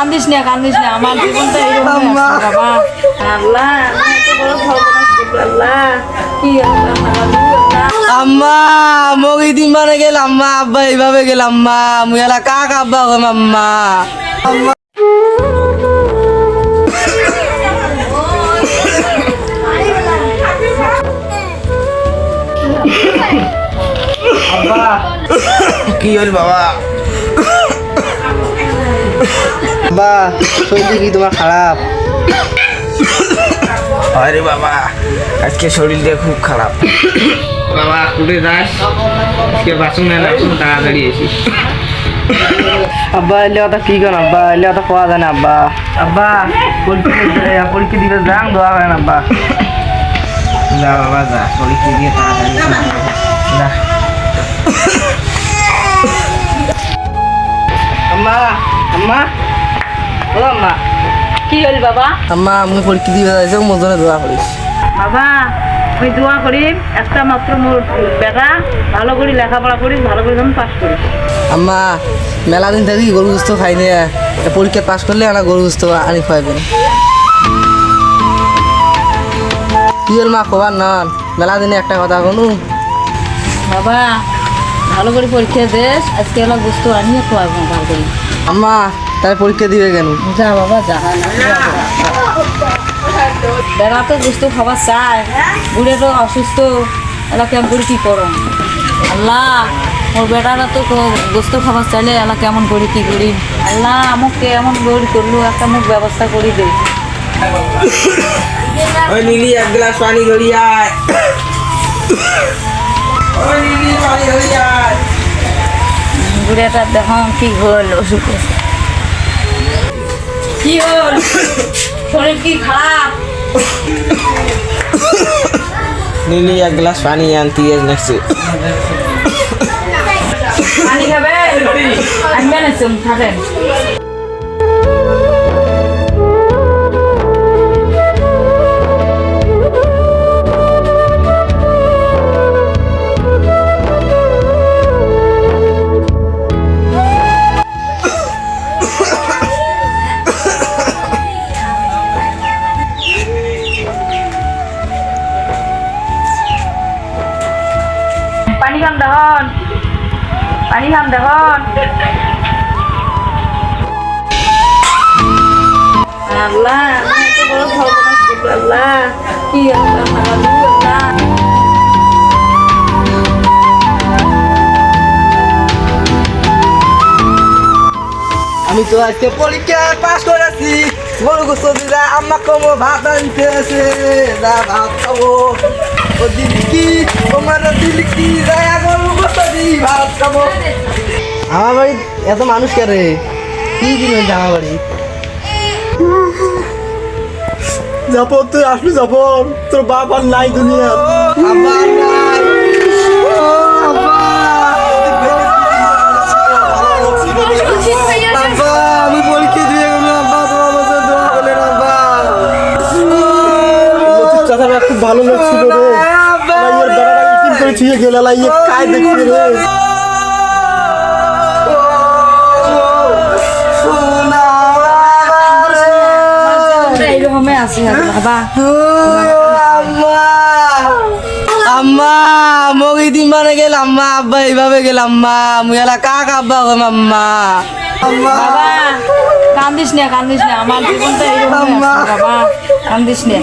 কান্দিস না আমার জীবনটা এরকম বাবা। আল্লাহ আমি এত বড় সর্বনাশ করলাম আল্লাহ, কি আম্মা মগি দিন মানে গেল আম্মা আব্বা এইভাবে গেল আম্মা মুই এলা কাক আব্বা গো আম্মা আম্মা আব্বা কি হল বাবা? বাবা শরীর কি তোমার খারাপ? আরে বাবা আজকে শরীরটা খুব খারাপ। বাবা কুটে যাস কে বাসন না বাসন তাড়াতাড়ি এসি। আব্বা এলে কথা কি কর আব্বা এলে কথা পাওয়া যায় না আব্বা। আব্বা পরীক্ষা দিতে যান দোয়া করেন আব্বা। যা বাবা যা পরীক্ষা দিয়ে তাড়াতাড়ি যা। আম্মা আম্মা ও আম্মা কি হল বাবা? আম্মা আমি পরীক্ষা দিতে যাইছো মোর জন্য দোয়া করিস। বাবা আমি দোয়া করি একটা মাত্র মোর বেটা ভালো করে লেখাপড়া করিস, ভালো করে যেন পাস করিস। আম্মা মেলা দিন থাকি গরু গুস্ত খাই নে, পরীক্ষা পাস করলে আমরা গরু গুস্ত আনি খাইবেন। কি হল মা খবর নন? মেলা দিনে একটা কথা কোনো বাবা ভালো করে পরীক্ষা দেস, আজকে এলা বস্তু আনিয়ে খোয়াবো ভালো করে। আম্মা তাহলে পরীক্ষা দিবে কেন? যা বাবা যা। বেড়া তো বস্তু খাবার চায়, বুড়ে তো অসুস্থ, এলা কেমন করে কী করো আল্লাহ? ওর বেটারা তো গোস্ত খাবার চাইলে এলা কেমন করি কী করি আল্লাহ? আমাকে এমন গড়ি করলো, একটা মুখ ব্যবস্থা করে দে। ওই নীলি এক গ্লাস পানি ধরি আয়। ওই নীলি পানি ধরি আয়। বুড়েটা দেখো কি হল, অসুখ কি হল, শরীর কি খারাপ? নীলি এক গ্লাস পানি আনতে নেক্সট পানি খাবে? আনবেন থাকেন। পানি খান দেখুন, পানি খান দেখুন। আল্লাহ আমি এত বড় সর্বনাশ করলাম আল্লাহ, কি আল্লাহ। আমি তো আজকে পরীক্ষা পাস করেছি, গরু গোস্ত দিলা আম্মা কমো ভাত আনতে আছে, যা ভাত খাবো। ও দিলকি তোমার দিলকি যায় গরু গোস্ত দি ভাত খাবো। আমার বাড়ি এত মানুষ কে রে? কি কিনবেন আমার বাড়ি? জাফর তুই আসবি জাফর, তোর বাপ আর নাই দুনিয়া। আবার নাই। আব্বা আমি পরীক্ষা দিয়ে গেল আব্বা, তোমার মতো দোয়া করলেন আব্বা। চাচারা খুব ভালো লোক ছিল রে, লাইয়ের বেড়াটা ইটিম করে ছুঁয়ে গেল, লাইয়ে কায় দেখি রে। এইরকমই আছে বাবা। আম্মা মগি দিন মানে গেল আম্মা আব্বা এইভাবে গেল আম্মা মুই এলা কাক আব্বা গো আম্মা বাবা কান্দিস না আমার জীবনটা এরকম বাবা, কান্দিস না।